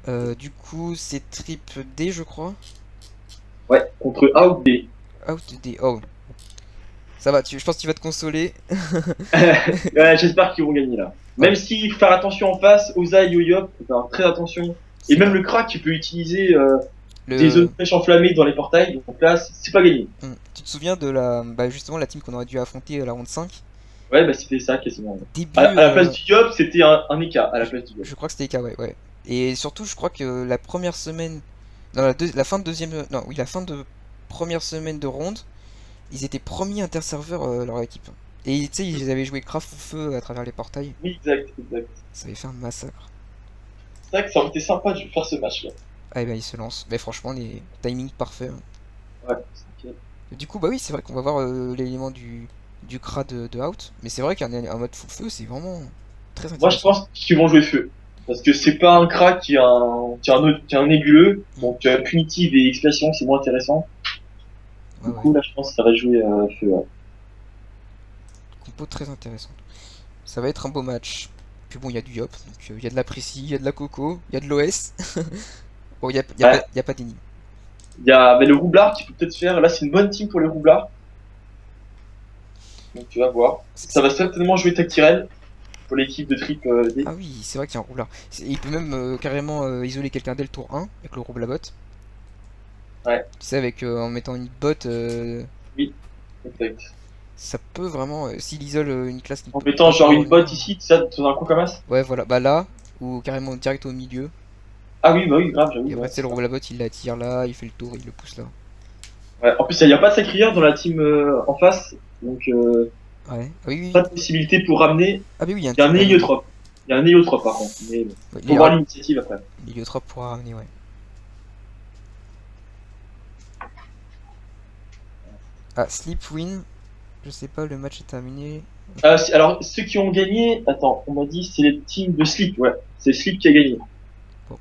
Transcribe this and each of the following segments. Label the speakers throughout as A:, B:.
A: Du coup, c'est trip D, je crois.
B: Ouais, contre Out B.
A: Out D. Oh, ça va, je pense que tu vas te consoler.
B: Ouais, j'espère qu'ils vont gagner là.
A: Ouais,
B: Même s'il faut faire attention en face, Oza et Yo-Yop, faut faire très attention. Et
A: c'est
B: même
A: vrai.
B: le crack, tu peux utiliser des zones
A: Le...
B: fraîches enflammées dans les portails. Donc là, c'est pas gagné.
A: Tu te souviens de la, bah justement, la team qu'on aurait dû affronter à la ronde 5.
B: Ouais, bah c'était ça quasiment.
A: Début,
B: À la place du Yop, c'était un EK à la
A: je,
B: place du Yop.
A: je crois que c'était Eka, ouais, ouais. Et surtout, je crois que la première semaine, non, la fin de deuxième, non, oui, la fin de première semaine de ronde, ils étaient premiers interserveurs, leur équipe. Et tu sais, ils avaient joué Craft ou Feu à travers les portails.
B: Oui, exact, exact.
A: Ça avait fait un massacre.
B: C'est vrai que ça aurait été sympa de faire ce match-là.
A: Ah, et ben, ils se lancent. Mais franchement, les timings parfaits, hein.
B: Ouais, c'est ok.
A: Du coup, bah oui, c'est vrai qu'on va voir l'élément du Kra de Out. Mais c'est vrai qu'un mode full feu, c'est vraiment très
B: Moi, je
A: intéressant.
B: pense qu'ils vont jouer feu. Parce que c'est pas un crack qui a un nébuleux.
A: Mm.
B: Donc, punitive et expiation, c'est moins intéressant.
A: Ouais,
B: Du
A: ouais.
B: coup, là, je pense que ça va jouer feu. Ouais.
A: Compo très intéressant. Ça va être un beau match. Puis bon, il y a du Yop, donc il y a de la Précis, il y a de la Coco, il y a de l'OS. Bon,
B: Ouais.
A: y a pas d'énigme.
B: Il y a le roublard qui peut peut-être faire. Là, c'est une bonne team pour les roublards. Donc, tu vas voir. Ça va certainement jouer Tactirel pour l'équipe de Trip D.
A: Ah oui, c'est vrai qu'il y a un roublard. Il peut même carrément isoler quelqu'un dès le tour 1 avec le roublabot. Tu
B: Ouais,
A: sais, avec, en mettant une botte,
B: oui, exact.
A: ça peut vraiment. S'il isole une classe qui ne
B: En
A: peut
B: mettant
A: pas
B: genre
A: pouvoir
B: une
A: revenir.
B: botte ici, ça, dans un coin comme ça.
A: Ouais, voilà, bah là, ou carrément direct au milieu.
B: Ah oui, bah oui, grave,
A: Et
B: j'avoue,
A: après,
B: ouais,
A: tu sais,
B: c'est
A: le
B: ça.
A: roublabot, il l'attire là, il fait le tour, il le pousse là.
B: Ouais. En plus, il n'y a pas de sacrière dans la team en face. Donc,
A: Ouais, ah oui, oui.
B: pas de possibilité pour ramener.
A: Ah, mais oui,
B: Il y a un
A: il y a un,
B: héliotrope. Il y a un héliotrope par contre. Mais bon.
A: ouais,
B: Faut voir l'initiative après.
A: l'héliotrope pourra ramener, ouais. Ah, Sleep Win, je sais pas, le match est terminé.
B: Alors, ceux qui ont gagné, attends, on m'a dit c'est les teams de Sleep, ouais. C'est Sleep qui a gagné.
A: Bon,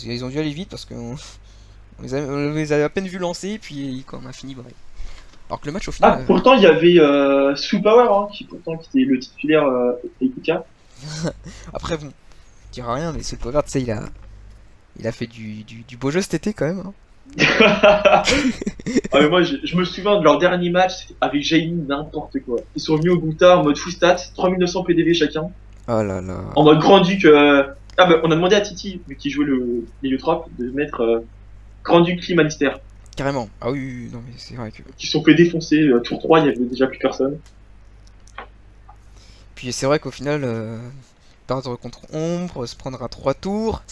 A: ils ont dû aller vite parce qu'on on les a à peine vus lancer, puis quand on a fini, bah, ouais. Alors que le match au final,
B: Ah, pourtant, il y avait Sue Power, hein, qui était le titulaire EPK.
A: après bon, je dirais rien, mais ce Power, tu sais, il a fait du beau jeu cet été quand même, hein.
B: Ah, mais moi, je me souviens de leur dernier match avec Jamie, n'importe quoi. Ils sont venus au Gunta en mode full stats, 3900 PDV chacun.
A: Oh là là,
B: En mode Grand Duc. Ah, bah, on a demandé à Titi, vu qu'il jouait le Héliotrope, de mettre Grand Duc Clim Alistair.
A: carrément. Ah oui, oui, oui, non mais c'est vrai que.
B: Qui se sont fait défoncer. Tour 3, il y avait déjà plus personne.
A: Puis c'est vrai qu'au final, perdre contre Ombre, se prendre à 3 tours.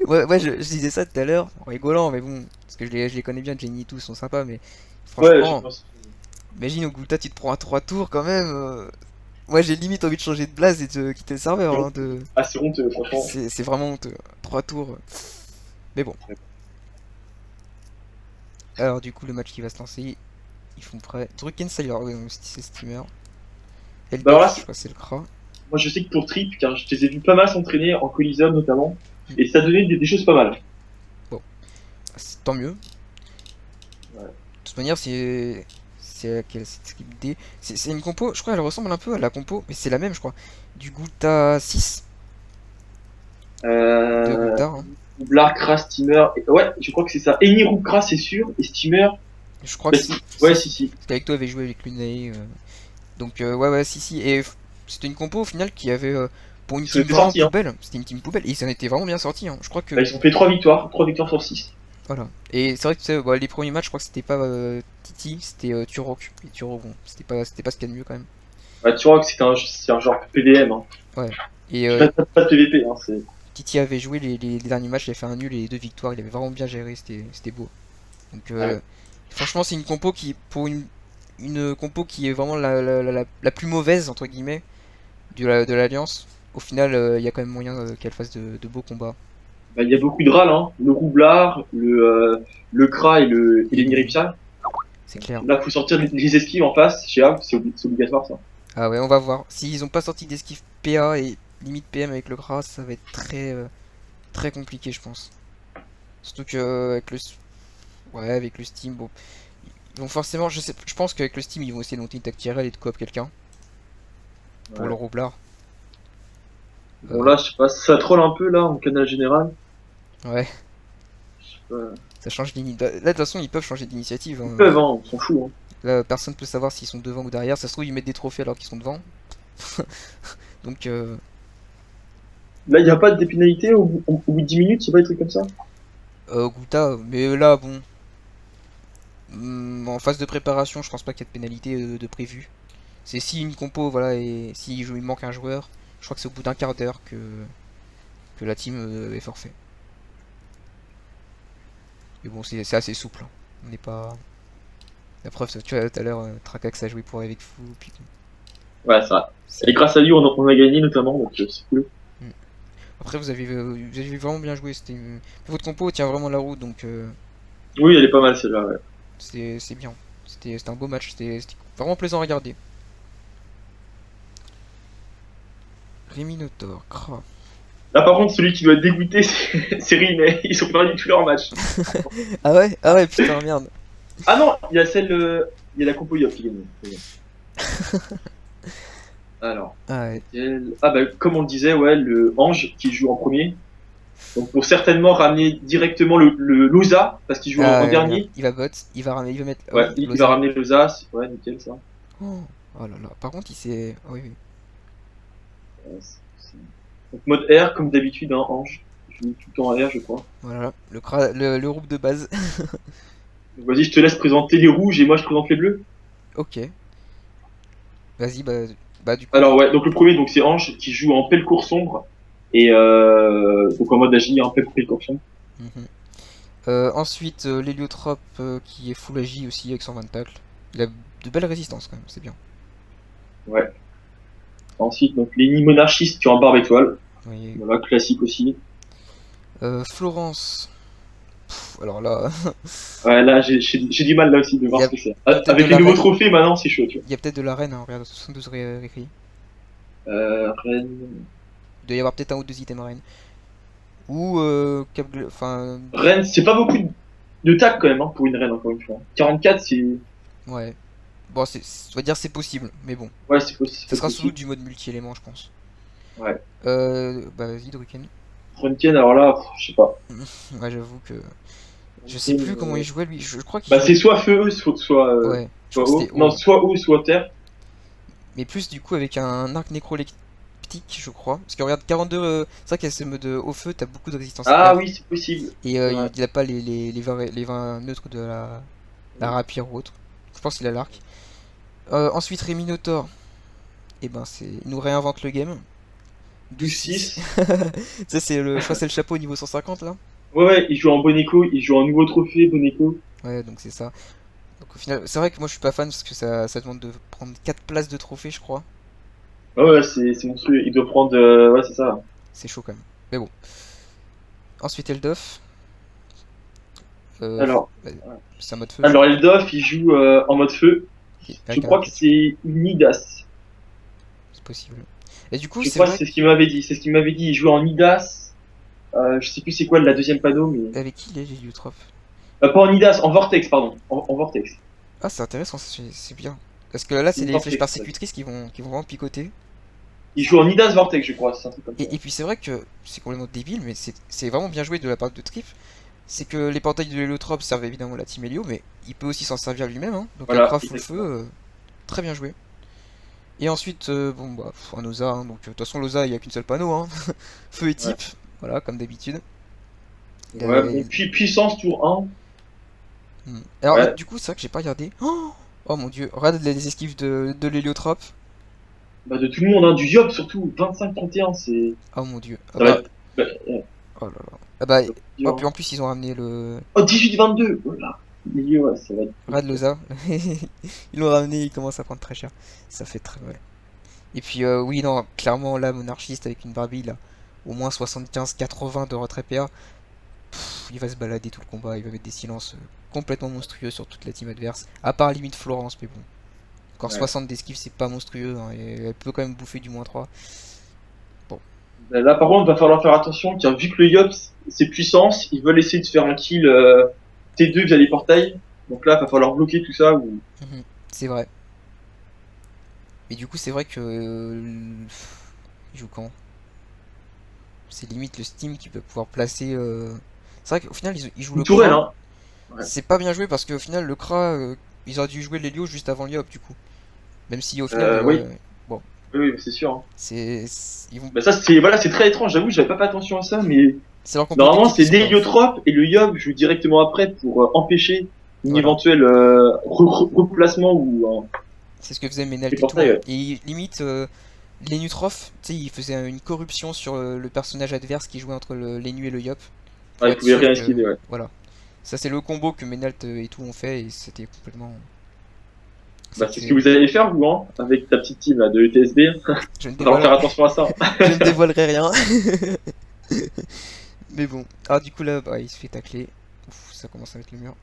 A: Ouais, ouais, je disais ça tout à l'heure, en rigolant, mais bon, parce que je les connais bien, Jenny et tout, ils sont sympas, mais
B: Ouais, je
A: franchement,
B: pense.
A: imagine au Gouta, tu te prends à 3 tours quand même. Moi, j'ai limite envie de changer de blase et de quitter le serveur, hein,
B: Ah, c'est honteux, franchement.
A: c'est vraiment honteux. 3 tours. Mais bon, alors du coup, le match qui va se lancer, ils font prêt. Drucken Sailor, oui, donc c'est Steamer.
B: Bah alors là,
A: Elbaf, je crois que c'est le Kra.
B: moi je sais que pour Trip, car je les ai vus pas mal s'entraîner en Coliseum notamment, et ça donnait des choses pas mal.
A: Bon, tant mieux. De
B: Ouais.
A: toute manière, c'est quelle c'est Skip D. C'est une compo, je crois, elle ressemble un peu à la compo, mais c'est la même, je crois. Du Gouta 6 de
B: Euh,
A: Gouta, hein.
B: Blar, Kras, Steamer. Ouais, je crois que c'est ça. Eniru Kras, c'est sûr, et Steamer.
A: Je crois
B: Bah
A: que
B: si,
A: si,
B: ouais, si,
A: si.
B: si.
A: Parce qu'avec toi, avait joué avec Lunae. Donc, ouais, ouais, si, si. Et c'était une compo au final qui avait, pour une
B: Ils sont
A: team
B: été
A: vraiment
B: sortis, hein.
A: poubelle, c'était une team poubelle, et ils en étaient vraiment bien sortis, hein. Je crois
B: Bah,
A: que.
B: ils ont fait 3 victoires sur 6.
A: Voilà. Et c'est vrai que tu sais, bah, les premiers matchs, je crois que c'était pas Titi, c'était Turok. Et Turok, bon, c'était pas ce qu'il y a de mieux quand même.
B: Bah, tu vois que c'est un genre PDM, hein.
A: Ouais. Et
B: Pas de PVP, hein.
A: Titi avait joué les derniers matchs, il avait fait un nul et les deux victoires, il avait vraiment bien géré, c'était beau. Donc,
B: Ouais.
A: franchement, c'est une compo qui, pour une compo qui est vraiment la plus mauvaise, entre guillemets, de l'Alliance, au final, il y a quand même moyen qu'elle fasse de beaux combats.
B: Bah, il y a beaucoup de râles, hein. Le roublard, le Kra et
A: Et
B: les
A: les Niri,
B: Niripia.
A: c'est
B: Donc,
A: clair.
B: là, faut sortir les esquives en face chez Hab, c'est obligatoire, ça.
A: Ah ouais, on va voir. S'ils ont pas sorti d'esquive PA et limite PM avec le Gras, ça va être très compliqué, je pense. Surtout que ouais, avec le Steam, bon, ils vont forcément, je pense qu'avec le Steam, ils vont essayer de monter une tactique et de coop quelqu'un pour le
B: Ouais.
A: roublard.
B: Bon là, je sais pas, ça troll un peu là en canal général.
A: Ouais,
B: Je sais pas.
A: ça change d'initiative. Là, de toute façon, ils peuvent changer d'initiative,
B: Ils
A: hein.
B: peuvent, hein, on s'en fout. Hein.
A: Là, personne peut savoir s'ils sont devant ou derrière. Ça se trouve, ils mettent des trophées alors qu'ils sont devant. Donc,
B: Là, il n'y a pas de pénalité au bout de 10 minutes, c'est pas des trucs comme ça?
A: Gouta, mais là, bon. En phase de préparation, je pense pas qu'il y ait de pénalité de prévu. C'est si une compo, voilà, et il manque un joueur, je crois que c'est au bout d'un quart d'heure que la team est forfait. Mais bon, c'est assez souple, hein. On n'est pas. La preuve, tu vois, tout à l'heure, Tracax a joué pour avec fou, puis
B: Ouais, ça.
A: c'est
B: Et
A: bon.
B: grâce à lui, on a gagné notamment, donc c'est cool.
A: Mm. Après, vous avez vraiment bien joué. Votre compo tient vraiment la route, donc
B: Oui, elle est pas mal celle-là, ouais.
A: c'est bien. C'était un beau match, c'était vraiment plaisant à regarder. Réminotaur, Kra.
B: Là, par contre, celui qui doit être dégoûté, c'est Rimet. Ils ont perdu tous leurs matchs.
A: Ah ouais? Ah ouais, putain, merde.
B: Ah non, il y a celle, il y a la compo Yop qui gagne. C'est bon. Alors,
A: Ah ouais.
B: ah bah, comme on le disait, ouais, le Ange qui joue en premier. Donc pour certainement ramener directement le Loza, parce qu'il joue
A: Ah
B: en
A: ouais, merde.
B: dernier.
A: Il va bot, il va mettre. Ah
B: Ouais,
A: oui,
B: il va
A: Loza.
B: ramener Loza, ouais, nickel ça.
A: Oh, oh là là. Par contre, il s'est. Ah oui, oui.
B: Donc mode R, comme d'habitude, hein, Ange. Je joue tout le temps en R, je crois.
A: Voilà. Le groupe de base.
B: Donc vas-y, je te laisse présenter les rouges et moi je présente les bleus.
A: Ok. Vas-y, bah du coup.
B: Alors ouais, donc le premier, donc c'est Ange qui joue en Pelcourt sombre. Et donc en mode AJ, un Pelcourt sombre.
A: Mhm. Ensuite, l'héliotrope qui est full agi aussi avec son 20 tacles. Il a de belles résistances quand même, c'est bien.
B: Ouais. Ensuite, donc les monarchistes qui ont un barbe étoile.
A: Oui.
B: Voilà, classique aussi.
A: Florence. Alors là,
B: Ouais, là, j'ai du mal là aussi de
A: il
B: voir
A: y
B: ce
A: a
B: que c'est.
A: peut-être de
B: Avec les
A: la
B: nouveaux
A: reine.
B: trophées, maintenant, c'est chaud, tu vois.
A: Il y a peut-être de la reine, hein, regarde, 72 réécrits.
B: Rennes.
A: Il doit y avoir peut-être un ou deux items reine. Ou enfin,
B: Rennes, c'est pas beaucoup de tac quand même, hein, pour une reine, encore une fois. 44, c'est.
A: ouais. Bon, on va dire c'est possible, mais bon.
B: Ouais,
A: Ça
B: c'est
A: sera sous
B: possible.
A: du mode multi-élément, je pense.
B: Ouais.
A: Bah vas-y, Druken.
B: Runken, alors là, je sais pas.
A: Ouais, j'avoue que. Je sais
B: Runken,
A: plus comment il jouait lui. Je crois qu'il
B: bah,
A: jouait.
B: c'est soit feu,
A: Ouais, je crois
B: soit
A: que
B: eau.
A: c'était
B: Non,
A: haut.
B: soit eau, soit terre.
A: Mais plus du coup avec un arc nécroleptique, je crois. Parce que regarde, 42. C'est vrai qu'à ce mode au feu, t'as beaucoup de résistance
B: Ah
A: air.
B: oui, c'est possible.
A: Et
B: C'est vrai.
A: il a pas les 20 neutres de la rapière ou autre. Je pense qu'il a l'arc. Ensuite, Réminotaur. Et ben, il nous réinvente le game. 12-6.
B: 12-6.
A: Ça, je crois que c'est le chapeau niveau 150 là.
B: Ouais, ouais, il joue en Boneco, il joue en nouveau trophée Boneco.
A: Ouais, donc c'est ça. Donc au final, c'est vrai que moi je suis pas fan parce que ça demande de prendre 4 places de trophée, je crois.
B: Ouais, ouais, c'est monstrueux. Il doit prendre. Ouais, c'est ça.
A: C'est chaud quand même. Mais bon. Ensuite, Eldof. Euh,
B: Alors,
A: bah, c'est un mode feu, je
B: alors
A: crois.
B: Eldof, il joue en mode feu. Je
A: Avec un
B: crois
A: arc
B: que
A: électrique.
B: c'est une Midas.
A: C'est possible. Et du coup,
B: Je
A: c'est
B: crois que
A: vrai
B: c'est ce qu'il m'avait dit. C'est ce qu'il m'avait dit. Il jouait en Midas. Je sais plus c'est quoi la deuxième panneau, mais.
A: avec qui il est l'héliotrope.
B: Pas en Midas, en Vortex, pardon. En Vortex.
A: Ah, c'est intéressant, c'est bien. Parce que là, c'est
B: Une
A: les flèches
B: Vortex, ouais.
A: persécutrices qui vont vraiment picoter.
B: Il joue en Midas Vortex, je crois. C'est un truc comme ça.
A: Et puis c'est vrai que c'est complètement débile, mais c'est vraiment bien joué de la part de Trip. C'est que les portails de l'hélotrope servent évidemment la team Helio, mais il peut aussi s'en servir lui-même, hein. Donc la
B: Voilà,
A: craft full feu,
B: exactement.
A: très bien joué. Et ensuite, bon bah, un Oza, hein. Donc de toute façon, l'Oza, il n'y a qu'une seule panneau, hein. Feu et
B: Ouais.
A: type, voilà, comme d'habitude.
B: Ouais, bon, puis puissance tour 1.
A: Alors là,
B: Ouais.
A: du coup, c'est vrai que j'ai pas regardé. Oh mon dieu, regarde les esquives de l'héliotrope.
B: Bah, de tout le monde, hein. Du Yop surtout. 25-31, c'est.
A: Oh mon dieu. Ah
B: Ça va
A: bah,
B: être. Bah, ouais,
A: oh là là. Ah bah,
B: ça va être
A: oh,
B: dur,
A: puis
B: hein.
A: en plus, ils ont ramené le.
B: Oh, 18-22. Voilà. Milieu, ouais, ça va être.
A: Regarde l'Oza. Ils l'ont ramené, il commence à prendre très cher. Ça fait très mal. Et puis, oui, non, clairement, là, monarchiste avec une Barbie, là, au moins 75-80 de retrait PA, il va se balader tout le combat, il va mettre des silences complètement monstrueux sur toute la team adverse, à part limite Florence, mais bon. Encore
B: Ouais.
A: 60 d'esquive, c'est pas monstrueux, hein, et elle peut quand même bouffer du moins 3. Bon,
B: Bah, là, par contre, va falloir faire attention, car vu que le Yop, c'est puissance, ils veulent essayer de faire un kill T2 via les portails. Donc là, va falloir bloquer tout ça. Ou...
A: c'est vrai. Mais du coup, c'est vrai que. Il joue quand? c'est limite le Steam qui peut pouvoir placer. C'est vrai qu'au final, ils jouent
B: Une
A: le
B: tourelle,
A: Kra.
B: hein. Ouais.
A: C'est pas bien joué parce qu'au final, le Kra, ils auraient dû jouer l'Helio juste avant l'Iop du coup. Même si au final,
B: Oui,
A: bon,
B: oui, c'est sûr, hein.
A: ils vont,
B: Bah ça, c'est voilà, c'est très étrange, j'avoue, j'avais pas fait attention à ça, mais
A: c'est leur compo
B: normalement,
A: d'équipe qui
B: c'est
A: sont pas ouf.
B: l'héliotrope et le Yob jouent directement après pour empêcher une
A: Voilà,
B: éventuelle replacement ou un
A: c'est ce que faisait Menalt et tout,
B: portail.
A: hein.
B: Ouais.
A: Et limite, les Nutroph, tu sais, ils faisaient une corruption sur le personnage adverse qui jouait entre l'Enu et le Yop
B: Ah,
A: pour
B: ils
A: être
B: pouvaient
A: sûr
B: rien
A: que,
B: esquiver, ouais.
A: voilà. Ça c'est le combo que Menalt et tout ont fait et c'était complètement,
B: Bah, c'est ce que
A: c'était,
B: vous allez faire, vous, hein, avec ta petite team là, de ETSB.
A: je ne
B: Va falloir
A: dévoile,
B: faire attention à ça.
A: je ne dévoilerai rien. Mais bon, ah du coup là, bah, il se fait tacler. Ouf, ça commence à être le mur.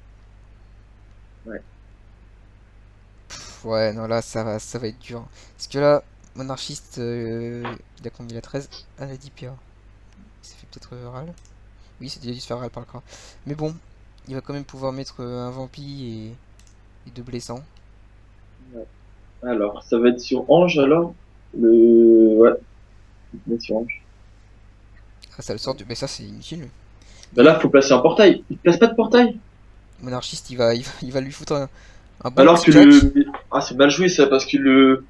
B: Ouais.
A: Ouais, non, là, ça va être dur. Parce que là, monarchiste, il a combien? Il a 13. Ah, il a 10 PA. Il s'est fait peut-être râle. Oui, c'est déjà dû se faire râle par le crâne. Mais bon, il va quand même pouvoir mettre un vampi et deux blessants.
B: Ouais. Alors, ça va être sur Ange alors. Le ouais, on va mettre sur Ange.
A: Ah, ça le sort de. Mais ça, c'est inutile.
B: Bah là, faut placer un portail. Il place pas de portail.
A: Monarchiste, il va lui foutre un bon
B: Alors
A: petit
B: que
A: jack.
B: ah, c'est mal joué ça parce que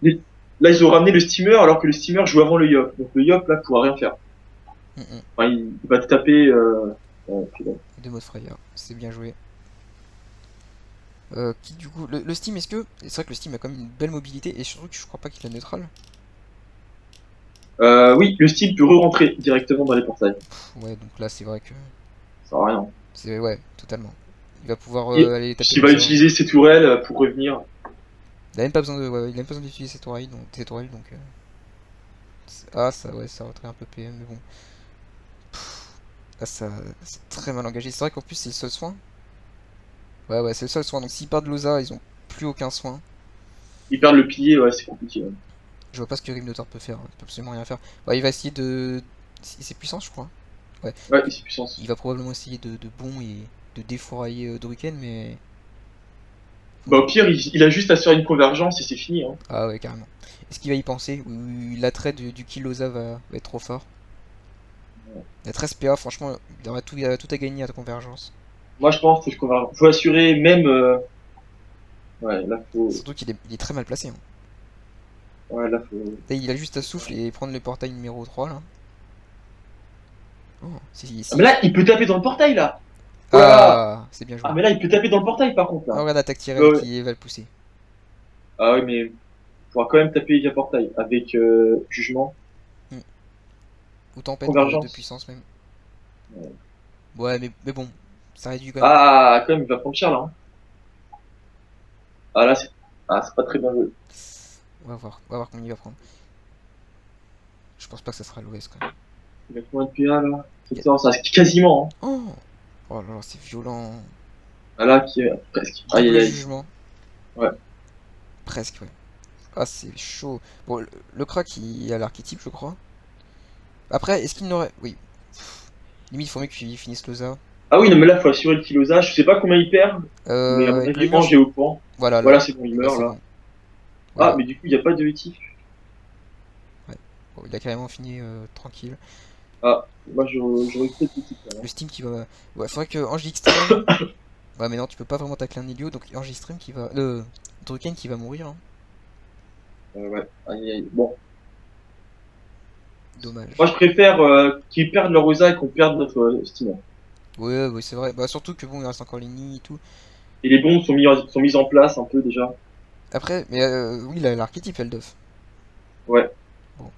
B: là ils ont ramené le steamer alors que le steamer joue avant le Yop. Donc le Yop là pourra rien faire.
A: Mm, mm.
B: Enfin, il va te taper. Puis bon.
A: Deux mots de frayeur. C'est bien joué. Qui du coup. Le Steam, est-ce que. C'est vrai que le Steam a quand même une belle mobilité et surtout que je crois pas qu'il a neutral.
B: Oui, le Steam peut re-rentrer directement dans les portails.
A: Ouais, donc là, c'est vrai que.
B: Ça sert à rien.
A: C'est. Ouais, totalement. Il va pouvoir
B: Et
A: aller taper
B: il va
A: les arbres.
B: utiliser ses tourelles pour revenir.
A: Il a même pas besoin de. Ouais, il a même pas besoin d'utiliser ses tourelles donc. Ah, ça, ouais, ça retrait un peu PM, mais bon. Ah, ça. C'est très mal engagé. C'est vrai qu'en plus, c'est le seul soin. Ouais, ouais, c'est le seul soin. Donc s'ils partent de Loza, ils ont plus aucun soin.
B: Il perd le pilier, ouais, c'est compliqué. Ouais,
A: Je vois pas ce que Rhypnotor peut faire. Il peut absolument rien faire. Ouais, il va essayer de. C'est puissant, je crois. Ouais.
B: ouais, c'est puissance.
A: Il va probablement essayer de bon et de défourailler Druken, mais.
B: Bah au pire, il a juste à se faire une convergence et c'est fini. Hein.
A: Ah ouais, carrément. Est-ce qu'il va y penser? Ou l'attrait du kill Loza va être trop fort? Il a 13 PA, franchement, il aura tout à gagner à la convergence.
B: Moi je pense que faut assurer même. Ouais, là faut.
A: Surtout il est très mal placé, hein.
B: Ouais, là faut.
A: Là, il a juste à souffle et prendre le portail numéro 3 là. Oh,
B: Ah, mais là, il peut taper dans le portail là. Oh là là.
A: Ah, c'est bien joué.
B: Ah mais là, il peut taper dans le portail par contre
A: Ah,
B: là.
A: regarde l'attaque
B: Ouais,
A: Tyrell
B: ouais.
A: qui va le pousser.
B: Ah ouais, mais il pourra quand même taper via portail avec jugement,
A: Hmm. Ou tempête de
B: convergence.
A: puissance même.
B: Ouais.
A: Ouais, mais bon, ça réduit quand même.
B: Ah, quand même, il va prendre cher là. Hein. Ah là, c'est pas très bien joué.
A: On va voir combien il va prendre. Je pense pas que ça sera l'OS quand même.
B: Il a combien de PA là?
A: Il y a-
B: Ça, quasiment. Hein.
A: Oh, oh là là, c'est violent.
B: Ah là, qui est presque. Aïe aïe
A: Double
B: aïe.
A: jugement.
B: Ouais.
A: Presque, ouais. Ah, c'est chaud. Bon, le crack, il a l'archétype, je crois. Après, est-ce qu'il n'aurait. Oui. Limite, il faut mieux qu'il finisse Loza.
B: Ah oui, non, mais là, faut assurer le kilosage. Je sais pas combien il perd, mais à mon
A: Avec le
B: avis,
A: mur,
B: Ange est au point.
A: voilà,
B: Voilà, c'est bon, il
A: là
B: meurt
A: c'est
B: là.
A: bon.
B: Ah,
A: Voilà.
B: mais du coup, il n'y a pas de hétif.
A: Ouais. Bon, il a carrément fini tranquille.
B: Ah, moi, j'aurais peut-être hétif là.
A: Le Steam qui va. Ouais, faudrait que Ange Extreme. Ouais, mais non, tu peux pas vraiment tacler un Helio, donc Ange Extreme qui va. Druken qui va mourir, hein.
B: Ouais, aïe aïe aïe. Bon. Moi,
A: Dommage.
B: je préfère qu'ils perdent leur Rosa et qu'on perde notre Steamer.
A: Ouais, ouais, c'est vrai. Bah, surtout que bon, il reste encore Ligny et tout.
B: Et les bombes sont mises en place un peu déjà.
A: Après, mais oui, l'archétype Eldof.
B: Ouais.
A: Bon,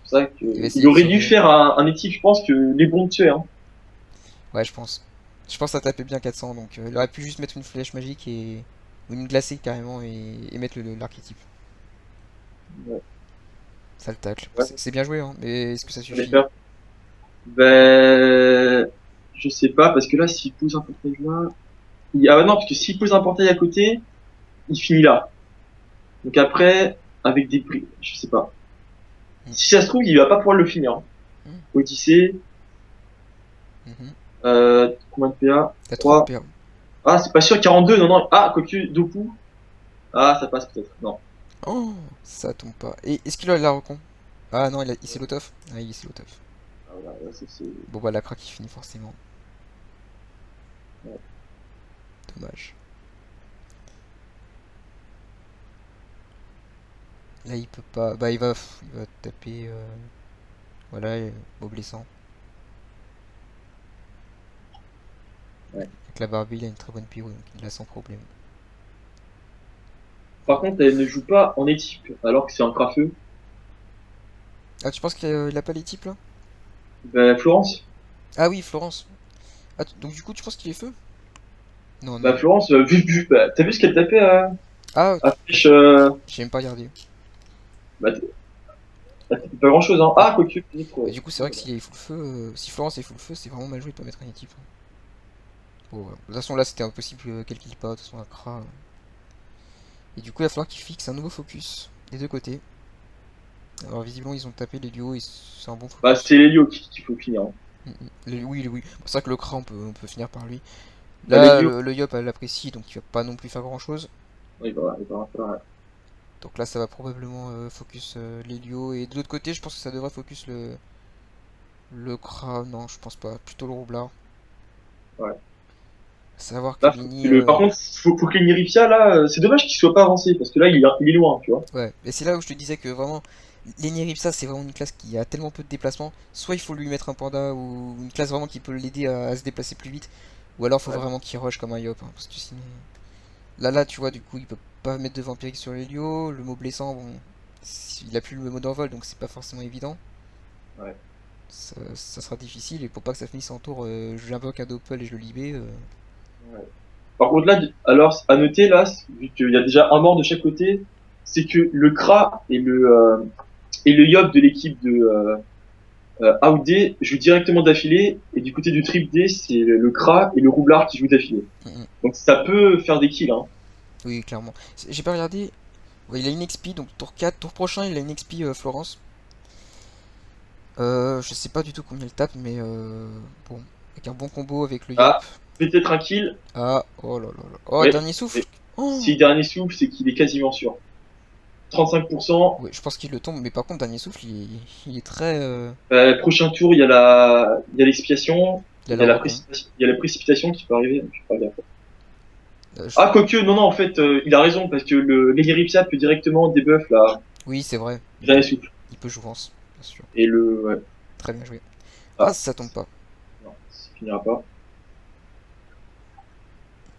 B: C'est ça que...
A: il va
B: Il
A: essayer de
B: aurait dû
A: sauver.
B: faire un étif, je pense, que les bombes tuaient. Hein.
A: Ouais, je pense. Je pense que ça tapait bien 400, donc il aurait pu juste mettre une flèche magique et. Ou une glacée carrément et mettre l'archétype.
B: Ouais.
A: Ça le tacle.
B: Ouais.
A: C'est bien joué, hein, mais est-ce que ça
B: Fallait
A: suffit?
B: faire. Ben, je sais pas, parce que là, s'il pose un portail là, ah bah non, parce que s'il pose un portail à côté, il finit là. Donc après, avec des prix, je sais pas.
A: Hmm.
B: Si ça se trouve, il va pas pouvoir le finir. Hein.
A: Hmm.
B: Odyssée,
A: Mhm.
B: combien de PA?
A: T'as 30
B: 3.
A: PA.
B: Ah, c'est pas sûr, 42, non, non. Ah, quoique, Doku. Ah, ça passe peut-être. Non.
A: Oh, ça tombe pas. Et est-ce qu'il a la recon? Ah non, il s'est l'autof. Ah, il s'est l'autof.
B: Ah, voilà, là,
A: Bon bah la craque qui finit forcément.
B: ouais.
A: Dommage. Là il peut pas. Bah il va taper. Voilà, beau blessant.
B: Ouais.
A: Avec la Barbie il a une très bonne pyro donc il l'a sans problème.
B: Par contre, elle ne joue pas en équipe, alors que c'est un crafeux.
A: Ah tu penses qu'il a pas les types là?
B: Bah, Florence,
A: Ah oui Florence. Ah, donc du coup tu penses qu'il est feu? Non
B: bah,
A: non.
B: Florence, bah, t'as vu ce qu'elle tapait
A: Ah
B: à
A: bah,
B: flèche,
A: j'ai même pas regardé.
B: bah, elle tapait pas grand chose, hein.
A: Bah,
B: Ah, quoique, peut-être,
A: du coup c'est vrai que s'il est full feu, si Florence est full feu c'est vraiment mal joué de pas mettre un type. Bon, ouais. De toute façon là c'était impossible qu'elle kill pas, de toute façon un Kra. Et du coup il va falloir qu'il fixe un nouveau focus des deux côtés. Alors visiblement ils ont tapé les duos et c'est un bon
B: bah,
A: focus.
B: c'est l'Elio qu'il faut finir, hein.
A: Oui, oui. C'est vrai que le Kra on peut finir par lui.
B: Bah,
A: Là
B: l'Elio,
A: le Yop elle l'apprécie donc il va pas non plus faire grand chose.
B: il va falloir.
A: Donc là ça va probablement focus l'Helio. Et de l'autre côté je pense que ça devrait focus le Kra. Non je pense pas. Plutôt le Roublard.
B: Ouais.
A: Savoir que
B: Là,
A: Mini.
B: par contre, faut que l'Eniripia, là, c'est dommage qu'il soit pas avancé, parce que là, il est loin, tu vois.
A: Ouais. Et c'est là où je te disais que vraiment. L'Eniripsa c'est vraiment une classe qui a tellement peu de déplacement. Soit il faut lui mettre un panda ou une classe vraiment qui peut l'aider à se déplacer plus vite. Ou alors faut
B: Ouais.
A: vraiment qu'il rush comme un Yop. Hein, parce que sinon. Là, tu vois, du coup, il peut pas mettre de vampirique sur l'Helio. Le mot blessant, bon, il a plus le mot d'envol, donc c'est pas forcément évident.
B: Ouais.
A: Ça sera difficile, et pour pas que ça finisse en tour, je l'invoque un Doppel et je le libère.
B: Ouais. Par contre, là, alors, à noter, là, vu qu'il y a déjà un mort de chaque côté, c'est que le Kra et le Yop de l'équipe de AOD jouent directement d'affilée, et du côté du Trip D, c'est le Kra et le Roublard qui jouent d'affilée.
A: Mm, mm.
B: Donc ça peut faire des kills, hein.
A: Oui, clairement. J'ai pas regardé. Ouais, il a une XP, donc tour 4 tour prochain, il a une XP Florence. Je sais pas du tout combien il tape, mais bon, avec un bon combo avec le Yop.
B: Ah, peut-être un kill.
A: Ah, oh là là là. Oh,
B: Ouais.
A: dernier souffle.
B: Et
A: Oh.
B: si dernier souffle, c'est qu'il est quasiment sûr. 35%.
A: Ouais, je pense qu'il le tombe, mais par contre, dernier souffle, il est très.
B: Prochain tour, il y a l'expiation,
A: Il a le rebond.
B: il y a la précipitation qui peut arriver. Donc je sais pas gaffe.
A: Je-
B: Ah, quoique, non, non, en fait, il a raison, parce que l'Egeripsia peut directement debuff la
A: Oui, c'est vrai.
B: dernier souffle.
A: Il peut jouvence, bien sûr.
B: Et ouais.
A: Très bien joué. Ah,
B: Ah,
A: ça tombe pas.
B: non, ça finira pas.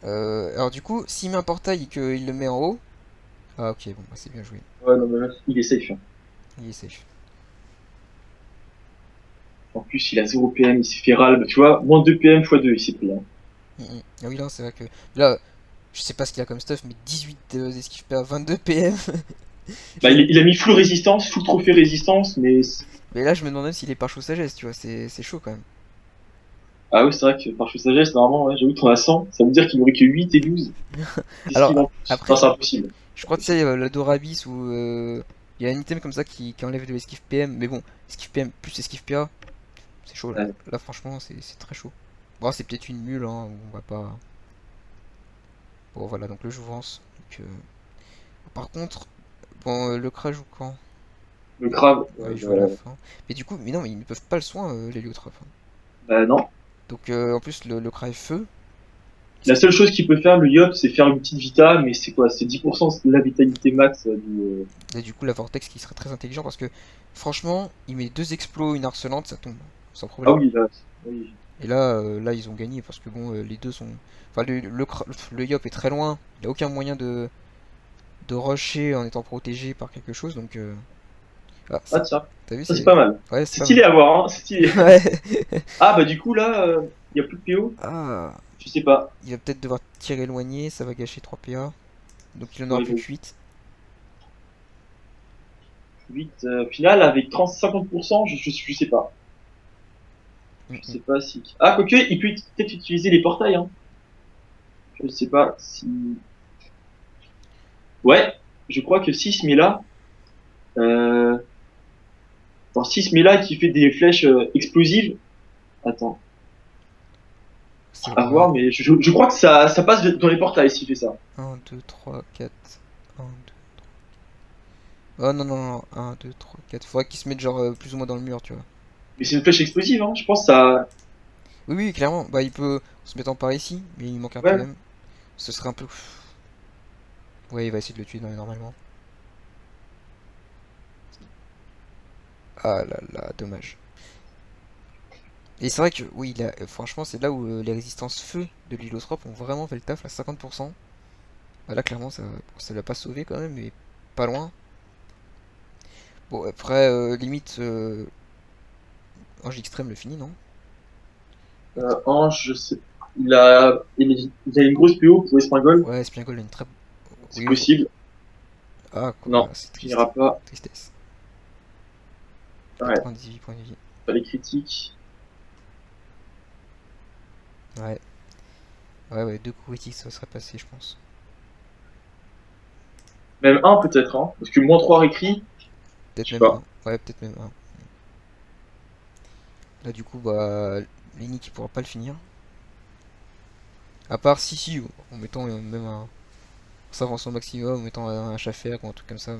A: Alors du coup, s'il met un portail et qu'il le met en haut... Ah ok, bon, bah, c'est bien joué.
B: Ouais, non, mais là, il est safe, hein.
A: Il est safe.
B: En plus, il a 0 PM, il s'est fait ralb, tu vois, moins 2 PM x 2, il s'est pris, hein.
A: Mm, mm. Ah oui, là, c'est vrai que... Là, je sais pas ce qu'il a comme stuff, mais 18 d'esquive PA, 22 PM.
B: Bah,
A: Je me-
B: il a mis full résistance, full trophée résistance, mais
A: Mais là, je me demande même s'il est par chaud sagesse, tu vois, c'est chaud quand même.
B: ah oui, c'est vrai que par chose sagesse, normalement, ouais, j'avoue qu'on a 100, ça veut dire qu'il n'aurait que 8 et 12. Qu'est-ce
A: Alors,
B: qu'il en plus? Non,
A: après,
B: c'est impossible.
A: je crois que c'est la Dorabis où... Il y a un item comme ça qui enlève de l'esquive PM, mais bon, esquive PM plus esquive PA, c'est chaud là.
B: Ouais.
A: Là, franchement, c'est très chaud. Bon, c'est peut-être une mule, hein, on va pas... Bon, voilà, donc le jouvence. Donc, par contre, bon, le crash joue quand?
B: Le crave,
A: Ouais, il joue à la fin. Mais du coup, mais non, mais ils ne peuvent pas le soin, l'héliotrope. Hein.
B: bah non.
A: Donc, en plus, le crash feu.
B: La seule chose qu'il peut faire, le Yop, c'est faire une petite vita, mais c'est quoi? C'est 10% de la vitalité max
A: Et du coup, la vortex qui serait très intelligent parce que, franchement, il met deux explos, une harcelante, ça tombe sans
B: Ah
A: problème.
B: oui, là, oui.
A: Et là, ils ont gagné parce que bon, les deux sont. Enfin, le Yop est très loin. Il a aucun moyen de rusher en étant protégé par quelque chose. Donc, ah,
B: Ah tiens,
A: t'as vu,
B: ça c'est
A: c'est.
B: pas mal.
A: Ouais, c'est
B: C'est
A: pas
B: stylé
A: mal.
B: à voir, hein, c'est stylé.
A: Ouais.
B: Ah bah du coup là, il y a plus de PO?
A: Ah,
B: Je sais pas.
A: il va peut-être devoir tirer éloigné, ça va gâcher 3 PA. Donc il en aura
B: Ouais,
A: plus que
B: donc
A: 8.
B: 8 final avec 30-50%, je sais pas. Je sais pas si... Ah, quoique, il peut peut-être utiliser les portails, hein. Je sais pas si... Ouais, je crois que 6 met là. Euh... Attends, 6 met là qui fait des flèches explosives. Attends,
A: C'est
B: à
A: vrai.
B: voir, mais je crois que ça passe dans les portails s'il fait ça.
A: 1, 2, 3, 4. 1, 2. Oh non, non, non. 1, 2, 3, 4. Faudrait qu'il se mette genre plus ou moins dans le mur, tu vois.
B: Mais c'est une flèche explosive, hein. Je pense que ça.
A: Oui, oui, clairement. Bah, il peut se mettre en par ici, mais il manque un
B: Ouais.
A: PM. Ce serait un peu. Ouais, il va essayer de le tuer normalement. Ah là là, dommage. Et c'est vrai que, oui, franchement, c'est là où les résistances feu de l'Hydrotrope ont vraiment fait le taf à 50%. Bah là, clairement, ça l'a pas sauvé quand même, mais pas loin. Bon, après, limite, Ange Extrême le finit, non?
B: Ange, je sais. Il a une grosse PO pour Espingol.
A: Ouais, Spiangol a une très.
B: C'est
A: Oui, faut.
B: possible.
A: Ah, quoi,
B: Non,
A: c'est
B: il
A: triste.
B: finira pas.
A: Tristesse.
B: Ouais,
A: 98 points de vie.
B: pas les critiques.
A: Ouais, ouais, ouais, deux coups critiques, ça serait passé, je pense.
B: Même un peut-être, hein. Parce que -3 écrit,
A: Peut-être
B: je sais
A: même
B: pas.
A: un. Ouais, peut-être même un. Là, du coup, bah, Lenny qui pourra pas le finir. À part si, en mettant même un. En s'avançant au maximum, en mettant un Schaffer ou un truc comme ça.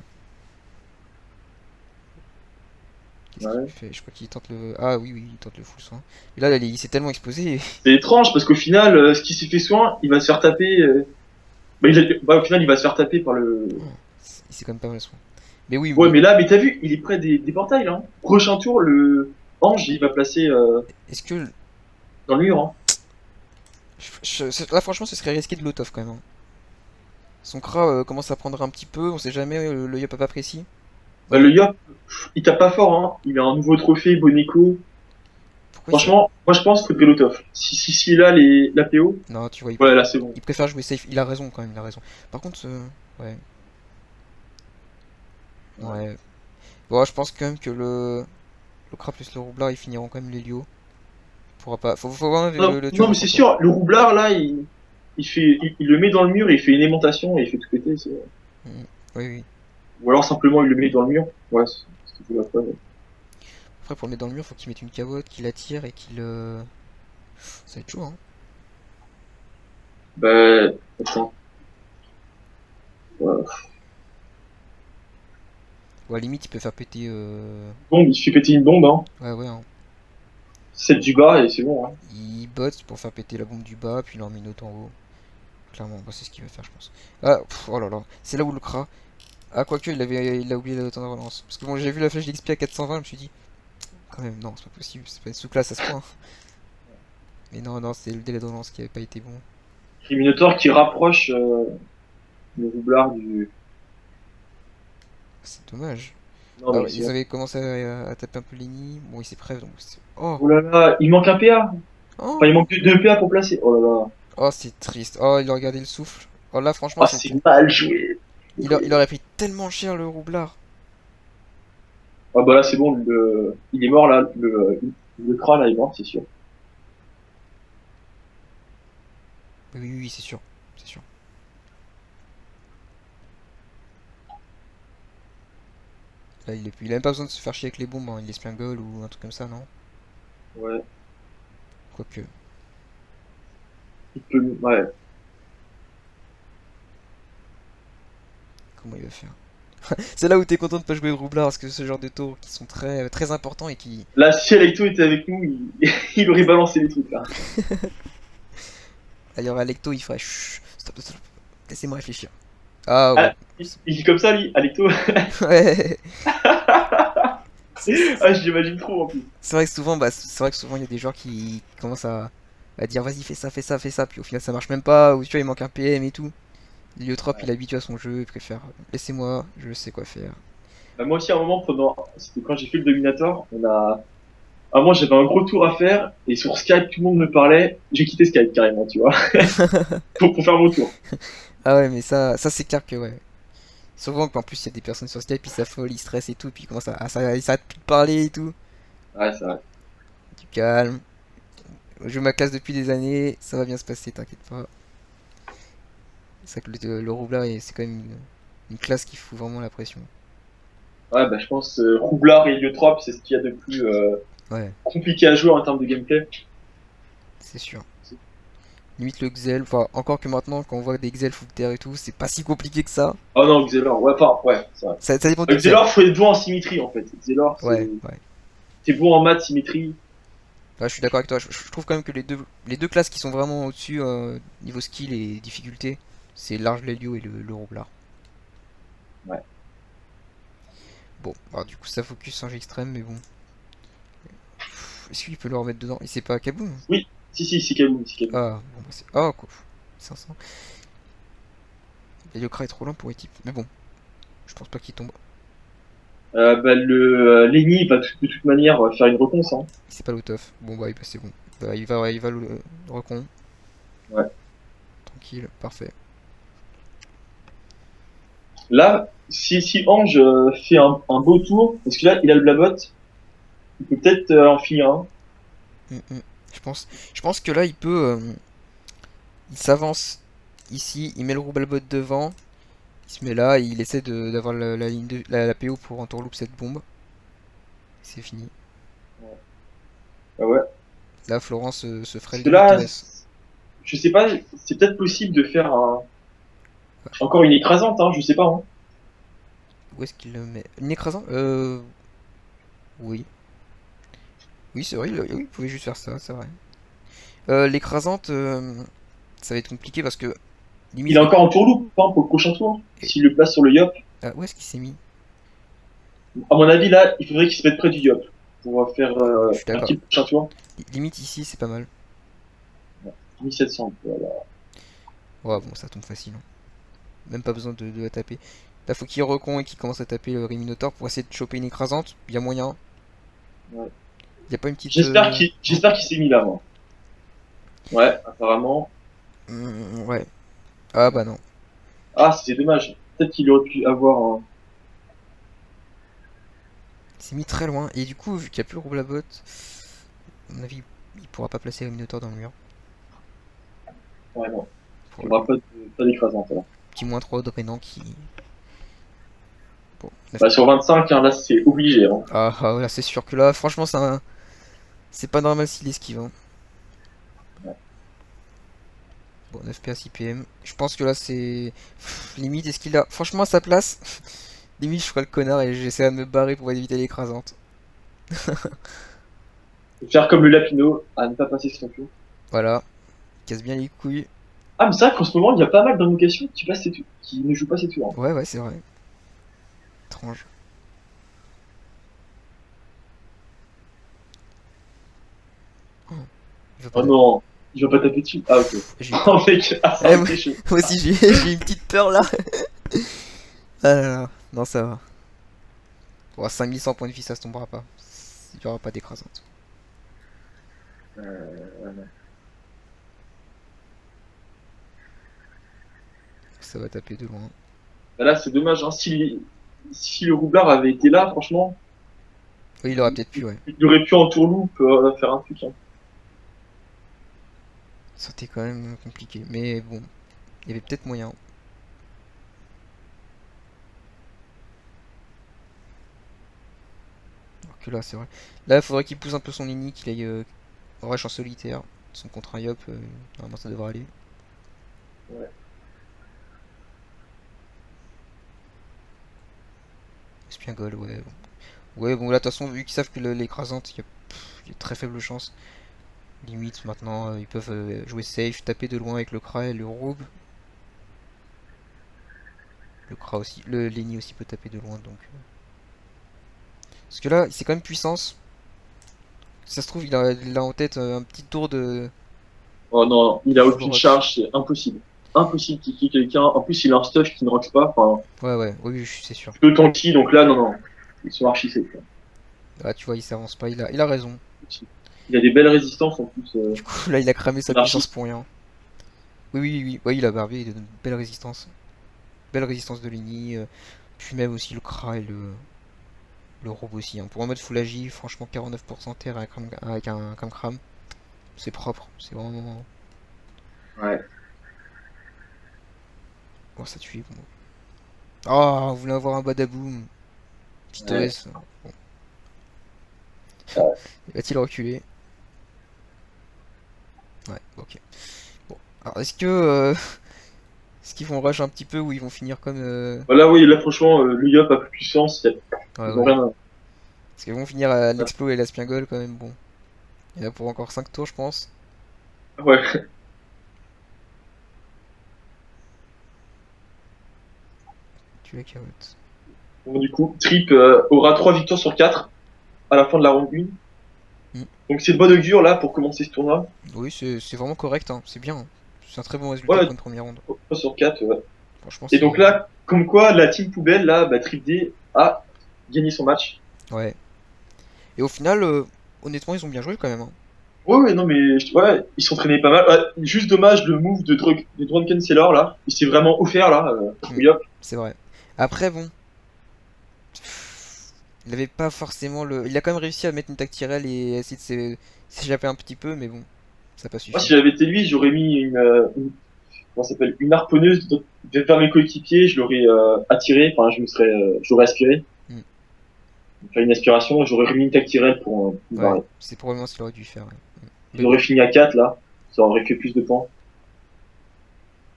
A: Qu'est-ce qu'il
B: Ouais.
A: fait? Je crois qu'il tente le. Ah oui, oui, il tente le full soin. Mais là, il s'est tellement exposé.
B: C'est étrange parce qu'au final, ce qui s'est fait soin, il va se faire taper. Bah, au final, il va se faire taper par le.
A: Il s'est quand même pas mal soin. Mais oui,
B: Ouais,
A: bon.
B: mais là, mais t'as vu, il est près des portails, là, hein. Prochain tour, le Ange, il va placer
A: Est-ce que.
B: dans le mur, hein.
A: Là, franchement, ce serait risqué de l'autof quand même, hein. Son Kra commence à prendre un petit peu, on sait jamais, le yop pas précis.
B: Bah,
A: Ouais,
B: le Yop, il tape pas fort, hein. Il a un nouveau trophée, Bonico.
A: pourquoi il s'est.
B: Franchement, moi, je pense qu'il faudrait l'autof. Si il a la PO,
A: Non, tu vois,
B: ouais, là, c'est bon.
A: il préfère jouer safe. Il a raison quand même, il a raison. Par contre, ouais.
B: Ouais.
A: Ouais. Bon, je pense quand même que le Kra plus le Roublard, ils finiront quand même l'Helio. Pourra pas. Faut vraiment
B: Non,
A: le tuer
B: non,
A: dans
B: mais
A: son
B: c'est
A: tour.
B: sûr, le roublard, là, il le met dans le mur et il fait une aimantation et il fait tout péter.
A: Mm. Oui, oui.
B: Ou alors simplement il le met dans le mur. Ouais, c'est tout la preuve.
A: Après, pour le mettre dans le mur, faut qu'il mette une cabotte, qu'il attire et qu'il. Ça va être chaud, hein.
B: Bah, attends. Ouais.
A: Ou à la limite, il peut faire péter.
B: Bombe, il fait péter une bombe, hein.
A: Ouais, ouais, hein.
B: Celle du bas et c'est bon, hein.
A: Il botte pour faire péter la bombe du bas, puis il en met une autre en haut. Clairement, bah, c'est ce qu'il va faire, je pense. Ah, oh là là. C'est là où le Kra. Ah, quoique, il a oublié le temps de relance. Parce que bon, j'ai vu la flèche d'XP à 420, je me suis dit, quand même, non, c'est pas possible, c'est pas une sous-classe à ce point. Mais non, non, c'est le délai de relance qui avait pas été bon.
B: Minotaur qui rapproche le roublard du.
A: C'est dommage.
B: Non,
A: Ah
B: mais
A: ouais,
B: c'est
A: ils
B: bon.
A: avaient commencé à taper un peu Lenny. Bon, il s'est prêt, donc c'est. Oh!
B: Oh là là, il manque un PA. Enfin, il
A: Oh!
B: manque deux PA pour placer. Oh là là.
A: Oh, c'est triste. Oh, il a regardé le souffle. Oh là, franchement,
B: Ah,
A: c'était.
B: c'est mal joué.
A: Il aurait pris tellement cher le roublard.
B: Ah bah là, c'est bon, il est mort là. Le Kra là, il est mort, c'est sûr.
A: Oui, oui, oui, c'est sûr. C'est sûr. Là, il a même pas besoin de se faire chier avec les bombes, hein. Il laisse un goal ou un truc comme ça, non?
B: Ouais,
A: Quoique.
B: il peut. Ouais.
A: Comment il va faire? C'est là où t'es content de pas jouer le roublard parce que ce genre de tours qui sont très, très importants et qui.
B: Là, si Alecto était avec nous, il aurait balancé les trucs là.
A: Ah, il y aura Alecto, il ferait chut, stop, stop, laissez-moi réfléchir. Ah ouais.
B: Ah, il dit comme ça, lui, Alecto.
A: Ouais.
B: Ah, j'imagine trop en plus.
A: C'est vrai que souvent, bah, c'est vrai que souvent il y a des joueurs qui commencent à dire vas-y fais ça, fais ça, fais ça, puis au final ça marche même pas, ou tu vois il manque un PM et tout. L'Héliotrope il est habitué à son jeu, il préfère laissez-moi, je sais quoi faire.
B: Bah, moi aussi, à un moment, c'était quand j'ai fait le Dominator, à moi, j'avais un gros tour à faire, et sur Skype, tout le monde me parlait. J'ai quitté Skype carrément, tu vois, pour faire mon tour.
A: Ah ouais mais ça c'est clair que ouais. Souvent qu'en plus il y a des personnes sur Skype, ils s'affolent, ils stressent et tout, puis ils commencent ils s'arrêtent plus de parler et tout.
B: Ouais, c'est vrai.
A: Du calme, je joue ma classe depuis des années, ça va bien se passer, t'inquiète pas. C'est vrai que le roublard c'est quand même une classe qui fout vraiment la pression.
B: Ouais, bah, je pense, Roublard et Heliotrope, c'est ce qu'il y a de plus
A: Ouais,
B: compliqué à jouer en termes de gameplay.
A: c'est sûr. Limite le Xel, enfin encore que maintenant quand on voit des Xel full terre et tout, c'est pas si compliqué que ça.
B: Oh non, Xelor, ouais, enfin, ouais, c'est vrai.
A: Ça dépend du Xel.
B: Xelor, faut être bon en symétrie, en fait. Xelor,
A: Ouais,
B: c'est.
A: ouais.
B: T'es bon en maths, symétrie.
A: Ouais, je suis d'accord avec toi. Je trouve quand même que les deux classes qui sont vraiment au-dessus niveau skill et difficulté, c'est Large Lelio et le Roublard.
B: Ouais.
A: Bon, bah, du coup, ça focus singe extrême, mais bon. Est-ce qu'il peut le remettre dedans? Et c'est pas Kaboom?
B: Oui, si, c'est Kaboom, c'est Kaboom.
A: Ah, bon, bah c'est. Ah, quoi. 500. Et le Kra est trop lent pour équipe. Mais bon, je pense pas qu'il tombe.
B: Bah, Lenny va de toute manière faire une réponse, hein.
A: C'est pas l'out of. Bon, bah, c'est bon. Bah, il va le recon.
B: Ouais.
A: Tranquille, parfait.
B: Là, si Ange fait un beau tour, parce que là, il a le blabot, il peut peut-être en finir un.
A: Mm, mm. Je pense que là, il s'avance ici, il met le Roublebot devant. Il se met là, et il essaie d'avoir la ligne la PO pour entourloupe cette bombe. C'est fini.
B: Ah ouais.
A: Là, Florence se ferait
B: Parce
A: le
B: que
A: limite
B: là,
A: OS.
B: je sais pas, c'est peut-être possible de faire encore une écrasante, hein, je sais pas, hein.
A: Où est-ce qu'il le met? Une écrasante? Oui. Oui, c'est vrai, oui, il pouvait juste faire ça, c'est vrai. L'écrasante, ça va être compliqué parce que limite
B: Il est
A: il est.
B: encore en tourloupe, hein, pour le prochain tour.
A: et-
B: S'il le place sur le Yop.
A: ah, où est-ce qu'il s'est mis?
B: À mon avis, là, il faudrait qu'il se mette près du Yop pour faire
A: Je suis
B: un
A: d'accord.
B: petit prochain tour.
A: Limite ici, c'est pas mal.
B: 1700. Voilà.
A: Ouais, bon, ça tombe facile, hein. Même pas besoin de la taper. Là, faut qu'il recon et qu'il commence à taper le Riminotaur pour essayer de choper une écrasante. Il y a moyen.
B: Ouais.
A: Il y a pas une petite. Oh.
B: J'espère qu'il s'est mis là, moi. Ouais, apparemment.
A: Ouais. Ah bah non.
B: Ah, c'est dommage. Peut-être qu'il aurait pu avoir un.
A: Il s'est mis très loin. Et du coup, vu qu'il n'y a plus le Roublabot, à mon avis, il pourra pas placer le Minotaur dans le mur.
B: Ouais, non.
A: Pour
B: Il n'y
A: le
B: aura pas d'écrasante, alors.
A: petit -3 de Renan qui. Bon,
B: Bah, sur 25, hein, là, c'est obligé, hein.
A: là, c'est sûr que là, franchement, c'est pas normal s'il esquive, hein. Bon, 9 PA 6 PM. Je pense que là, c'est. Limite, est-ce qu'il a. Franchement, à sa place, limite, je ferai le connard et j'essaierai de me barrer pour éviter l'écrasante.
B: Faire comme le Lapino, à ne pas passer son tour.
A: Voilà. Casse bien les couilles.
B: Ah, mais c'est vrai qu'en ce moment, il y a pas mal d'invocations qui ne jouent pas ces tours, hein.
A: Ouais, ouais, c'est vrai. Étrange. Oh, il veut pas
B: Oh non, il va pas taper dessus. Ah, ok.
A: J'ai eu peur.
B: Oh, mec, ah, ça
A: Eh,
B: aurait
A: moi,
B: été chaud.
A: moi aussi, j'ai eu une petite peur là. Ah là là. Non, ça va. Bon, 5100 points de vie, ça se tombera pas. Il y aura pas d'écrasante.
B: Ouais, non.
A: Ça va taper de loin.
B: Bah là, c'est dommage, hein. Si le roublard avait été là, franchement,
A: Oui, il aurait peut-être pu, ouais.
B: il aurait pu en tourloupe faire un truc, hein.
A: Ça c'était quand même compliqué. Mais bon, il y avait peut-être moyen. Alors que là, c'est vrai. Là, il faudrait qu'il pousse un peu son ennemi, qu'il aille rush en solitaire. Son contre un yop, normalement ça devrait aller.
B: Ouais.
A: Espiingol, ouais. Bon. Ouais, bon, là, de toute façon, vu qu'ils savent que l'écrasante, il y a très faible chance. Limite, maintenant, ils peuvent jouer safe, taper de loin avec le Kra et le Roube. Le Kra aussi, le Lenny aussi peut taper de loin, donc. Parce que là, c'est quand même puissance. Ça se trouve, il a en tête un petit tour de.
B: Oh non, il a
A: Full
B: aucune
A: rush.
B: charge, c'est impossible. Impossible qu'il kill quelqu'un. En plus, il a un stuff qui ne rock pas. Enfin,
A: Ouais, ouais, oui, oui, c'est sûr.
B: plutôt tanky, donc là, non, non. Ils sont archi safe, quoi.
A: Ah, tu vois, il s'avance pas, il a raison.
B: Il a des belles résistances en plus.
A: Du coup, là, il a cramé sa puissance
B: Anarchiste.
A: pour rien. Oui, oui, oui, ouais, il a barbé, il a une belle résistance. Belle résistance de Lenny. Puis même aussi le Kra et le Robe aussi, hein. Pour un mode Full AJ, franchement, 49% terre avec un Kram, c'est propre. C'est vraiment.
B: Ouais.
A: Bon, ça tue. Bon. Ah, on voulait avoir un Badaboom. Petit
B: Ouais.
A: OS. Bon. Va-t-il reculer? Ouais, ok. Bon. Alors, est-ce qu'ils vont rush un petit peu ou ils vont finir comme.
B: Voilà, oui, là, franchement, le Yop a plus de puissance.
A: Ouais,
B: Ils ont
A: ouais.
B: rien.
A: Parce qu'ils vont finir à l'explo et la Spiingol quand même, bon. Il y en a pour encore 5 tours, je pense.
B: Ouais.
A: Tu la carotte.
B: Bon, du coup, Trip aura 3 victoires sur 4 à la fin de la ronde 1.
A: Hmm.
B: Donc c'est de bonne augure là pour commencer ce tournoi.
A: Oui, c'est vraiment correct, hein. C'est bien, hein. C'est un très bon résultat
B: Ouais,
A: pour une première ronde.
B: 3 sur 4. Ouais.
A: Franchement,
B: Et donc
A: c'est.
B: là, comme quoi la team poubelle, là, bah, Trip D a gagné son match.
A: Ouais. Et au final, honnêtement, ils ont bien joué quand même, hein.
B: Ouais, ouais, non, mais ouais, ils s'entraînaient pas mal. Ouais, juste dommage le move de Drunken Sailor là. Il s'est vraiment offert là.
A: Hmm.
B: Au Yop.
A: C'est vrai. Après, bon. Il avait pas forcément le. Il a quand même réussi à mettre une tactirelle et essayer de s'échapper un petit peu, mais bon, ça n'a pas
B: Moi,
A: suffi.
B: si j'avais été lui, j'aurais mis comment ça s'appelle, une harponneuse vers mes coéquipiers. Je l'aurais attiré. Enfin, j'aurais aspiré.
A: Hmm.
B: Faire une aspiration. J'aurais remis une tactirelle pour me
A: Ouais,
B: barrer.
A: c'est probablement ce qu'il aurait dû faire. Ouais. Hmm. Mais
B: Ils auraient
A: bon,
B: fini à 4 là. Ça aurait fait plus de points.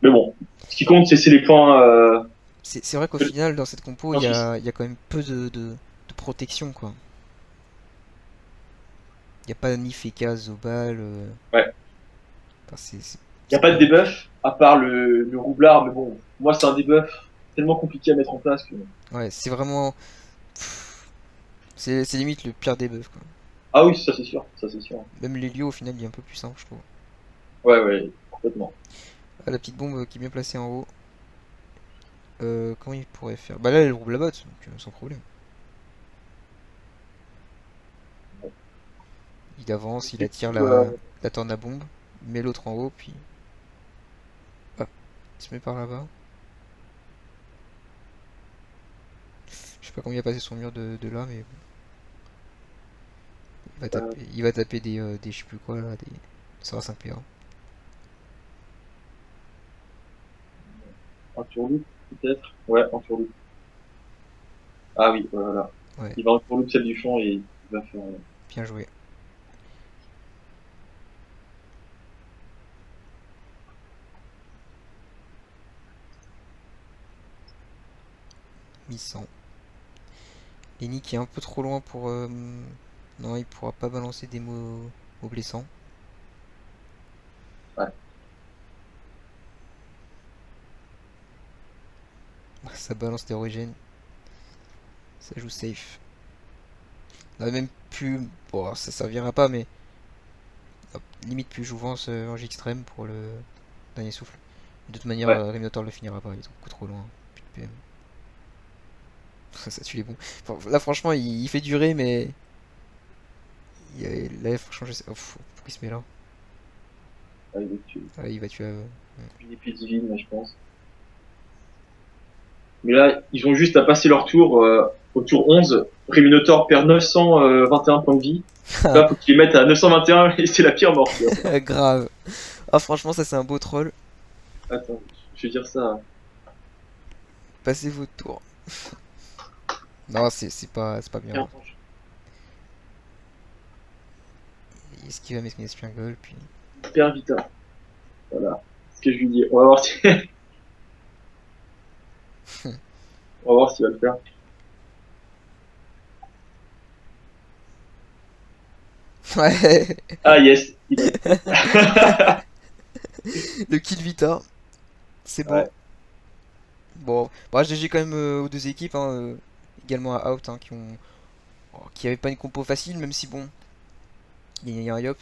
B: Mais bon, ce qui compte, c'est les points.
A: c'est vrai qu'au final, dans cette compo,
B: Suisse.
A: il y a quand même peu de protection, quoi. Il n'y a pas ni Feka, Zobal.
B: Ouais.
A: Enfin,
B: Il n'y a
A: c'est
B: pas
A: pas
B: de
A: ouf.
B: debuff, à part le roublard, mais bon, moi c'est un debuff tellement compliqué à mettre en place que...
A: Ouais, c'est vraiment. C'est limite le pire des buffs, quoi.
B: Ah oui, ça c'est sûr, ça c'est sûr.
A: Même l'Helio, au final, il est un peu plus simple, je trouve.
B: Ouais, ouais, complètement.
A: Ah, la petite bombe qui est bien placée en haut. Comment il pourrait faire? Bah là, elle roule la botte, donc sans problème. Il avance, il
B: Du
A: attire
B: coup,
A: la torne à bombe, il met l'autre en haut, puis hop, il se met par là-bas. Je sais pas comment il a passé son mur de là, mais bon,
B: euh,
A: il va taper des je sais plus quoi là, des sur 5 PA.
B: un tourloupe, peut-être. Ouais, un tourloupe. Ah oui, voilà.
A: Ouais,
B: Il va en tourloupe celle du fond et il va faire...
A: bien joué. Mis 100. Lenny qui est un peu trop loin pour. Non, il pourra pas balancer des mots blessants.
B: Ouais.
A: Ça balance des origines, ça joue safe. Là, même plus. Bon, ça servira pas, mais hop, limite plus jouvence en extrême pour le dernier souffle. De toute manière,
B: Ouais.
A: Rhinotaur le finira pas, il est beaucoup trop loin. Plus de PM. Ça tue les bons. Enfin, là, franchement, il fait durer, mais. Là, franchement, je sais. Oh, pourquoi il se met là?
B: Ouais, il va tuer.
A: Ah, il va tuer.
B: Une épée divine, là, je pense. Mais là, ils ont juste à passer leur tour au tour 11. Minotaur perd 921 points de vie. Là, faut qu'ils les mettent à 921 et c'est la pire mort, tu vois.
A: Grave. Ah, franchement, ça, c'est un beau troll.
B: Attends, je vais dire ça.
A: Passez votre tour. Non, c'est pas bien, hein.
B: Attends,
A: Est-ce qu'il va mettre une espiègle, puis.
B: Super Vita. Voilà. Ce que je lui dis. On va voir si, on va voir s'il va le faire.
A: Ouais,
B: Ah, yes.
A: le kill Vita, c'est beau.
B: Ouais.
A: Bon, bah, GG quand même aux deux équipes, hein, également à Out, hein, qui avaient pas une compo facile, même si bon, il y a un Yop,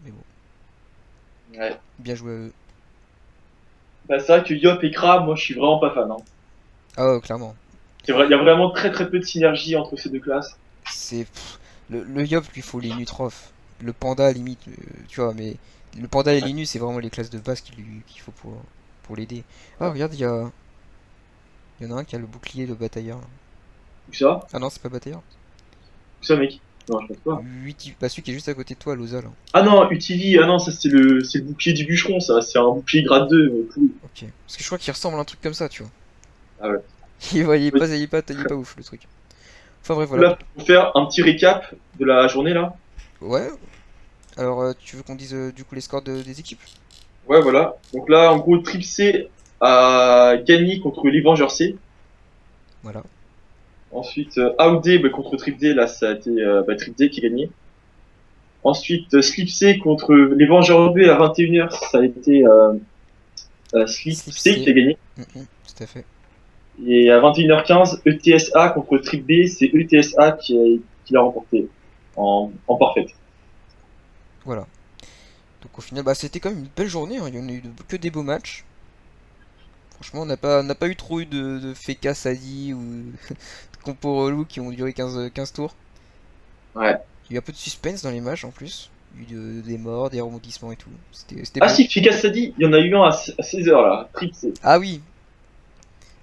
A: mais bon,
B: Ouais.
A: bien joué à eux.
B: Bah, c'est vrai que Yop et Kra, moi, je suis vraiment pas fan, hein.
A: Ah, ouais, clairement.
B: C'est vrai, il y a vraiment très très peu de synergie entre ces deux classes.
A: Le Yop, lui, faut les Nutroph. Le Panda, limite, tu vois, mais le Panda et
B: Ouais.
A: l'Inu, c'est vraiment les classes de base qu'il faut pour l'aider. Ah, regarde, il y en a un qui a le bouclier de batailleur.
B: Où ça?
A: Ah non, c'est pas batailleur.
B: Où ça, mec? Non, je pense pas.
A: Bah, celui qui est juste à côté de toi, Loza, là.
B: Ah non, UTV, ah non, ça c'est le bouclier du bûcheron, ça. C'est un bouclier grade 2, pourri.
A: Ok. Parce que je crois qu'il ressemble à un truc comme ça, tu vois.
B: Ah ouais.
A: Il est pas ouf, le truc. Enfin bref, voilà.
B: Là, pour faire un petit récap de la journée, là.
A: Ouais. Alors, tu veux qu'on dise du coup les scores des équipes?
B: Ouais, voilà. Donc là, en gros, Trip C a gagné contre les Vengeurs C.
A: Voilà.
B: Ensuite, AOD bah, contre Trip D, là, ça a été bah, Trip D qui a gagné. Ensuite, Slip C contre les Vengeurs B à 21h, ça a été Slip
A: Slip
B: C qui a
A: C.
B: gagné.
A: Tout à fait.
B: Et à 21h15, ETSA contre Trip B, c'est ETSA qui l'a remporté en parfaite.
A: Voilà. Donc au final, bah, c'était quand même une belle journée, hein. Il y en a eu que des beaux matchs. Franchement, on n'a pas eu trop eu de Feka Sadi ou de compos relous qui ont duré 15 tours.
B: Ouais.
A: Il y a eu un peu de suspense dans les matchs en plus. Il y a eu des morts, des rebondissements et tout. C'était
B: Ah
A: beau.
B: si, Fikassadi, il y en a eu un à 16h là, Trip C.
A: Ah oui,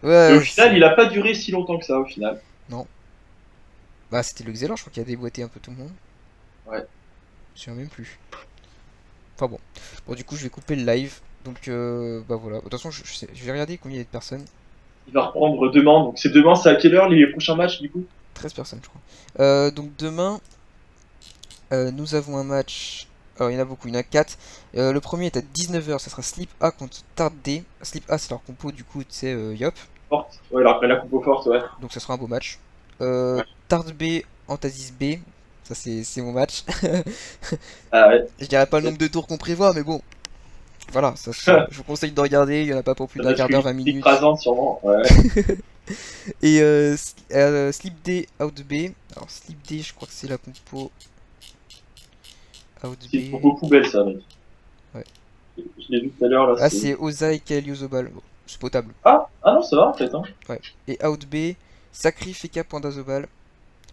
B: Et au
A: ouais,
B: final, il a pas duré si longtemps que ça, au final.
A: non. Bah, c'était le Xelan, je crois qu'il a déboîté un peu tout le monde.
B: Ouais.
A: Je sais même plus. Enfin bon. Bon, du coup, je vais couper le live. Donc, bah voilà. De toute façon, je vais regarder combien il y a de personnes.
B: Il va reprendre demain, donc c'est à quelle heure les prochains matchs du coup?
A: 13 personnes, je crois. Donc, demain, nous avons un match. Alors, il y en a beaucoup, il y en a 4. Le premier est à 19h, ça sera Slip A contre Tard D. Slip A, c'est leur compo, du coup, c'est Yop.
B: Forte. Ouais, alors après la compo forte, ouais.
A: Donc, ça sera un beau match.
B: Ouais.
A: Tard B, Antasis B. Ça, c'est mon match.
B: Ah ouais.
A: Je dirais pas le
B: Ça,
A: nombre de tours qu'on prévoit, mais bon. Voilà, je vous conseille de regarder. Il y en a pas pour plus
B: ça
A: d'un
B: doit
A: quart
B: être
A: d'heure,
B: une
A: 20 minutes.
B: écrasante sûrement. Ouais.
A: Et Slip D, Out B. Alors, Slip D, je crois que c'est la compo Out
B: C'est une
A: B.
B: compo poubelle ça, mec.
A: Ouais.
B: Je l'ai vu tout à l'heure là,
A: Ah,
B: c'est.
A: c'est Ozai, Kael, Yozobal. Bon, c'est potable.
B: Ah non, ça va en fait, hein.
A: Ouais. Et Out B, Sacri, Feka, Pandazobal.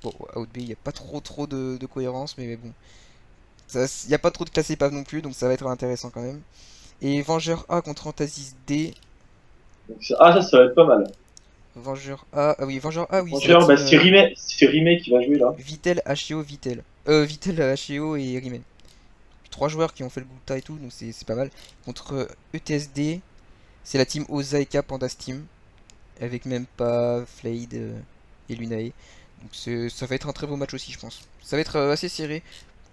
A: Bon, Out B, il n'y a pas trop de cohérence, mais bon. Il n'y a pas trop de classe épave non plus, donc ça va être intéressant quand même. Et Vengeur A contre Antasis D.
B: Donc, ça va être pas mal.
A: Vengeur A. Ah oui, Vengeur A, oui, c'est la
B: Vengeur, bah
A: team
B: c'est Rimet qui va jouer là.
A: Vitel, HEO, Vitel. Vitel, HEO et Rimen. Trois joueurs qui ont fait le Gulta et tout, donc c'est pas mal. Contre ETSD, c'est la team Ozaika Panda Steam, avec même pas Flayed et Lunae. Donc ça va être un très beau match aussi, je pense. Ça va être assez serré.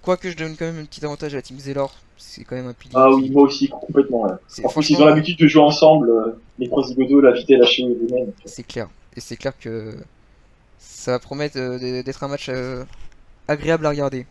A: Quoique je donne quand même un petit avantage à la team Zelor, c'est quand même un pilier
B: Ah oui,
A: qui.
B: moi aussi, complètement. Ouais.
A: C'est
B: En plus, ils ont
A: franchement,
B: l'habitude de jouer ensemble, les trois zigotos, la Vitel, la Chez et Rimet.
A: c'est clair. Et c'est clair que ça va promettre d'être un match agréable à regarder.